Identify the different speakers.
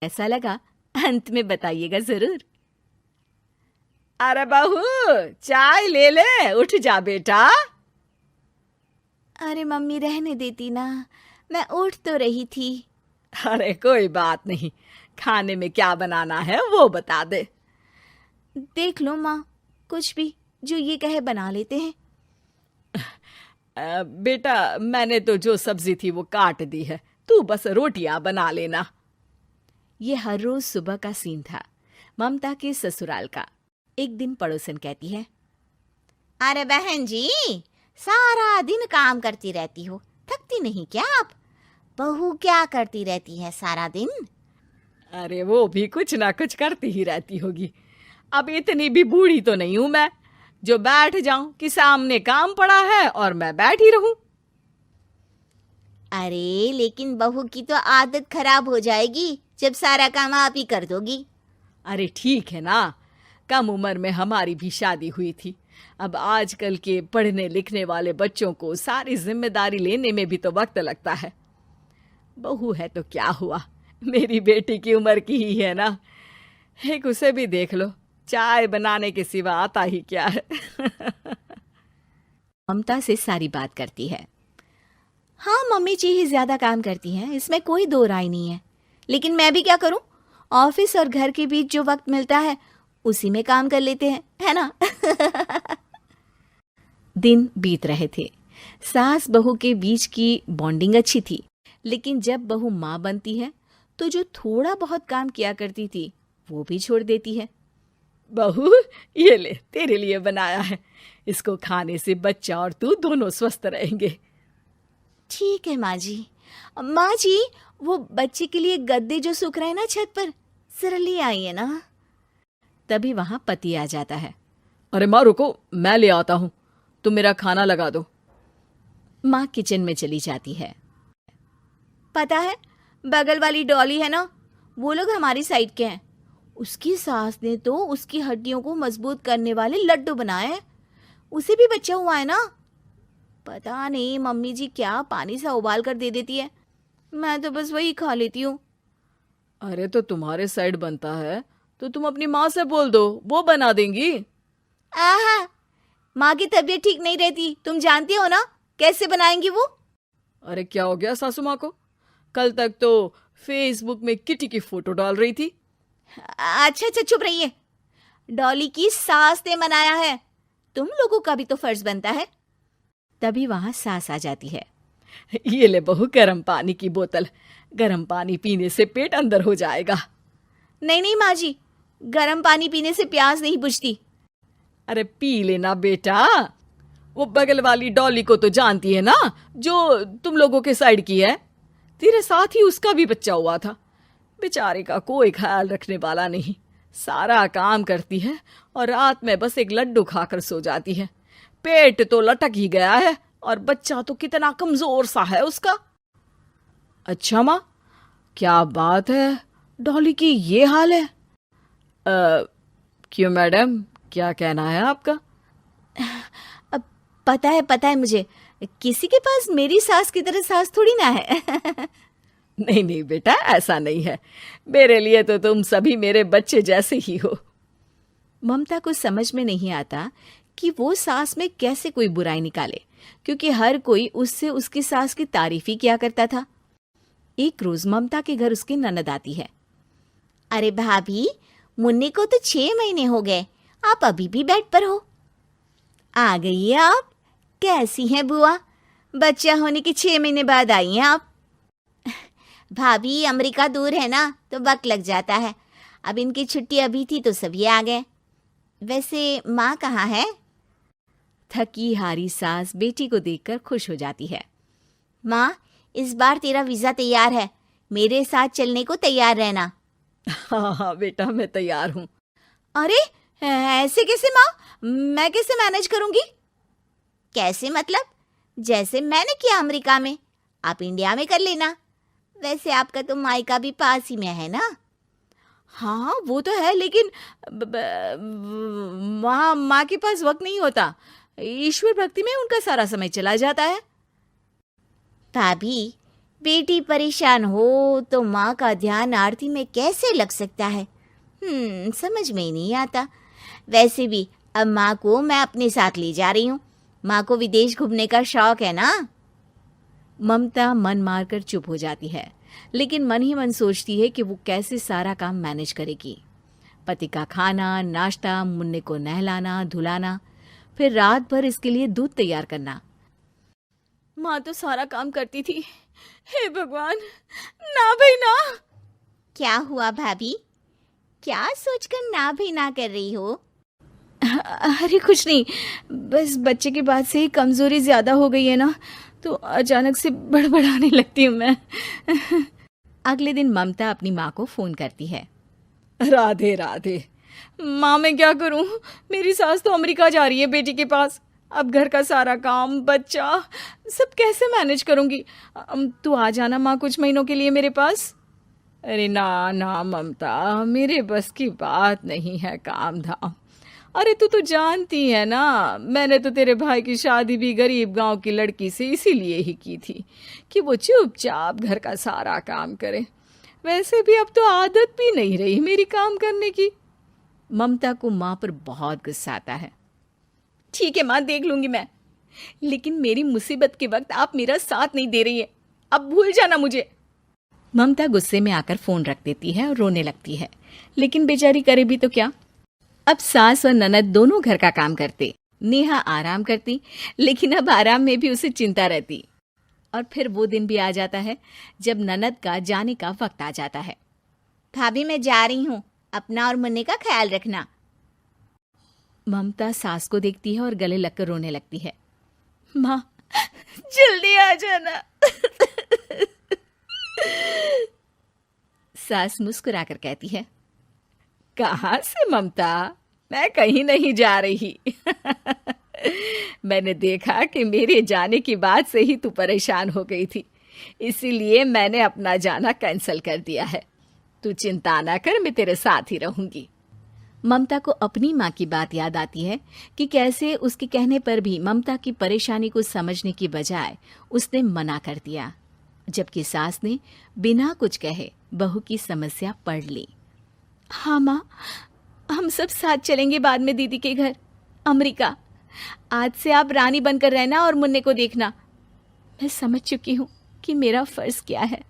Speaker 1: ऐसा लगा अंत में बताइएगा जरूर। अरे बहू, चाय ले ले, उठ जा बेटा।
Speaker 2: अरे मम्मी रहने देती ना, मैं उठ तो रही थी।
Speaker 1: अरे कोई बात नहीं, खाने में क्या बनाना है वो बता दे।
Speaker 2: देख लो माँ, कुछ भी जो ये कहे बना लेते हैं।
Speaker 1: बेटा मैंने तो जो सब्जी थी वो काट दी है, तू बस रोटियां बना लेना।
Speaker 2: ये हर रोज सुबह का सीन था ममता के ससुराल का। एक दिन पड़ोसन कहती है, अरे बहन जी, सारा दिन काम करती रहती हो, थकती नहीं क्या आप? बहू क्या करती रहती है सारा दिन?
Speaker 1: अरे वो भी कुछ ना कुछ करती ही रहती होगी। अब इतनी भी बूढ़ी तो नहीं हूं मैं जो बैठ जाऊं कि सामने काम पड़ा है और मैं बैठ ही रहूं।
Speaker 2: अरे लेकिन बहू की तो आदत खराब हो जाएगी जब सारा काम आप ही कर दोगी।
Speaker 1: अरे ठीक है ना, कम उम्र में हमारी भी शादी हुई थी। अब आजकल के पढ़ने लिखने वाले बच्चों को सारी जिम्मेदारी लेने में भी तो वक्त लगता है। बहू है तो क्या हुआ, मेरी बेटी की उम्र की ही है ना। एक उसे भी देख लो, चाय बनाने के सिवा आता ही क्या है।
Speaker 2: ममता से सारी बात करती है। हाँ मम्मी जी ही ज्यादा काम करती हैं, इसमें कोई दो राय नहीं है। लेकिन मैं भी क्या करूं, ऑफिस और घर के बीच जो वक्त मिलता है उसी में काम कर लेते हैं, है ना? दिन बीत रहे थे। सास बहू के बीच की बॉन्डिंग अच्छी थी, लेकिन जब बहू माँ बनती है तो जो थोड़ा बहुत काम किया करती थी वो भी छोड़ देती है।
Speaker 1: बहू ये ले, तेरे लिए बनाया है, इसको खाने से बच्चा और तू दोनों स्वस्थ रहेंगे।
Speaker 2: ठीक है माँ जी। माँ जी, वो बच्चे के लिए गद्दे जो सूख रहे हैं ना छत पर, जरा ले आइए ना। तभी वहां पति आ जाता है।
Speaker 1: अरे माँ रुको, मैं ले आता हूँ, तुम मेरा खाना लगा दो।
Speaker 2: माँ किचन में चली जाती है। पता है, बगल वाली डॉली है ना, वो लोग हमारी साइड के हैं। उसकी सास ने तो उसकी हड्डियों को मजबूत करने वाले लड्डू बनाए हैं। उसे भी बच्चा हुआ है ना। पता नहीं मम्मी जी क्या पानी सा उबाल कर दे देती है, मैं तो बस वही खा लेती हूँ।
Speaker 1: अरे तो तुम्हारे साइड बनता है तो तुम अपनी माँ से बोल दो, वो बना देंगी।
Speaker 2: आहा, माँ की तबीयत ठीक नहीं रहती, तुम जानती हो ना, कैसे बनाएंगी वो?
Speaker 1: अरे क्या हो गया सासू माँ को, कल तक तो फेसबुक में किटी की फोटो डाल रही थी।
Speaker 2: अच्छा अच्छा चुप रहिए। डॉली की सास ने मनाया है, तुम लोगों का भी तो फर्ज बनता है। तभी वहां सास आ जाती है।
Speaker 1: ये ले बहू गर्म पानी की बोतल, गर्म पानी पीने से पेट अंदर हो जाएगा।
Speaker 2: नहीं नहीं माँ जी, गर्म पानी पीने से प्यास नहीं बुझती।
Speaker 1: अरे पी लेना बेटा, वो बगल वाली डॉली को तो जानती है ना, जो तुम लोगों के साइड की है। तेरे साथ ही उसका भी बच्चा हुआ था, बेचारे का कोई ख्याल रखने वाला नहीं। सारा काम करती है और रात में बस एक लड्डू खाकर सो जाती है। पेट तो लटक ही गया है और बच्चा तो कितना कमजोर सा है उसका। अच्छा माँ, क्या बात है, डॉली की ये हाल है? क्यों मैडम, क्या कहना है आपका?
Speaker 2: अब पता है मुझे, किसी के पास मेरी सास की तरह सास थोड़ी ना है।
Speaker 1: नहीं नहीं बेटा, ऐसा नहीं है, मेरे लिए तो तुम सभी मेरे बच्चे जैसे ही हो।
Speaker 2: ममता को समझ में नहीं आता कि वो सास में कैसे कोई बुराई निकाले, क्योंकि हर कोई उससे उसकी सास की तारीफ ही किया करता था। एक रोज ममता के घर उसकी ननद आती है। अरे भाभी, मुन्नी को तो 6 महीने हो गए, आप अभी भी बेड पर हो। आ गई है आप? कैसी हैं बुआ? बच्चा होने के 6 महीने बाद आई हैं आप? भाभी, अमेरिका दूर है ना, तो वक्त लग जाता है। अब इनकी छुट्टी अभी थी तो सभी आ गए। वैसे माँ कहाँ है? थकी हारी सास बेटी को देखकर खुश हो जाती है। माँ, इस बार तेरा वीजा तैयार है, मेरे साथ चलने को तैयार रहना।
Speaker 1: हाँ हाँ बेटा, मैं तैयार हूँ।
Speaker 2: अरे ऐसे कैसे माँ, मैं कैसे मैनेज करूंगी? कैसे मतलब? जैसे मैंने किया अमेरिका में, आप इंडिया में कर लेना। वैसे आपका तो मायका भी पास ही में है ना? हाँ वो तो है, लेकिन वहाँ माँ के पास वक्त नहीं होता, ईश्वर भक्ति में उनका सारा समय चला जाता है। भाभी, बेटी परेशान हो तो माँ का ध्यान आरती में कैसे लग सकता है? समझ में ही नहीं आता। वैसे भी अब माँ को मैं अपने साथ ले जा रही हूँ। माँ को विदेश घूमने का शौक है ना। ममता मन मारकर चुप हो जाती है, लेकिन मन ही मन सोचती है कि वो कैसे सारा काम मैनेज करेगी। पति का खाना, नाश्ता, मुन्ने को नहलाना, धुलाना, फिर रात भर इसके लिए दूध तैयार करना।
Speaker 1: माँ तो सारा काम करती थी। हे भगवान, ना भाई ना।
Speaker 2: क्या हुआ भाभी? क्या सोचकर ना भी ना कर रही हो?
Speaker 1: अरे कुछ नहीं, बस बच्चे के बाद से ही कमजोरी ज्यादा हो गई है ना, तो अचानक से बड़बड़ाने लगती हूँ मैं।
Speaker 2: अगले दिन ममता अपनी माँ को फोन करती है।
Speaker 1: राधे राधे। माँ मैं क्या करूँ, मेरी सास तो अमेरिका जा रही है बेटी के पास। अब घर का सारा काम, बच्चा, सब कैसे मैनेज करूँगी। तू आ जाना माँ कुछ महीनों के लिए मेरे पास। अरे ना ना ममता, मेरे बस की बात नहीं है काम धाम। अरे तू तो जानती है ना, मैंने तो तेरे भाई की शादी भी गरीब गांव की लड़की से इसीलिए ही की थी कि वो चुपचाप घर का सारा काम करे। वैसे भी अब तो आदत भी नहीं रही मेरी काम करने की।
Speaker 2: ममता को माँ पर बहुत गुस्सा आता है।
Speaker 1: ठीक है माँ, देख लूंगी मैं, लेकिन मेरी मुसीबत के वक्त आप मेरा साथ नहीं दे रही है। अब भूल जाना मुझे।
Speaker 2: ममता गुस्से में आकर फोन रख देती है और रोने लगती है, लेकिन बेचारी करे भी तो क्या। अब सास और ननद दोनों घर का काम करते। नेहा आराम करती, लेकिन अब आराम में भी उसे चिंता रहती। और फिर वो दिन भी आ जाता है जब ननद का जाने का वक्त आ जाता है। भाभी मैं जा रही हूँ, अपना और मुन्ने का ख्याल रखना। ममता सास को देखती है और गले लगकर रोने लगती है।
Speaker 1: माँ जल्दी आ जाना।
Speaker 2: सास मुस्कुराकर कहती है,
Speaker 1: कहाँ से ममता, मैं कहीं नहीं जा रही। मैंने देखा कि मेरे जाने की बात से ही तू परेशान हो गई थी, इसीलिए मैंने अपना जाना कैंसिल कर दिया है। तू चिंता ना कर, मैं तेरे साथ ही रहूंगी।
Speaker 2: ममता को अपनी माँ की बात याद आती है कि कैसे उसके कहने पर भी ममता की परेशानी को समझने की बजाय उसने मना कर दिया, जबकि सास ने बिना कुछ कहे बहू की समस्या पढ़ ली।
Speaker 1: हाँ माँ, हम सब साथ चलेंगे बाद में दीदी के घर अमेरिका। आज से आप रानी बनकर रहना और मुन्ने को देखना। मैं समझ चुकी हूँ कि मेरा फर्ज क्या है।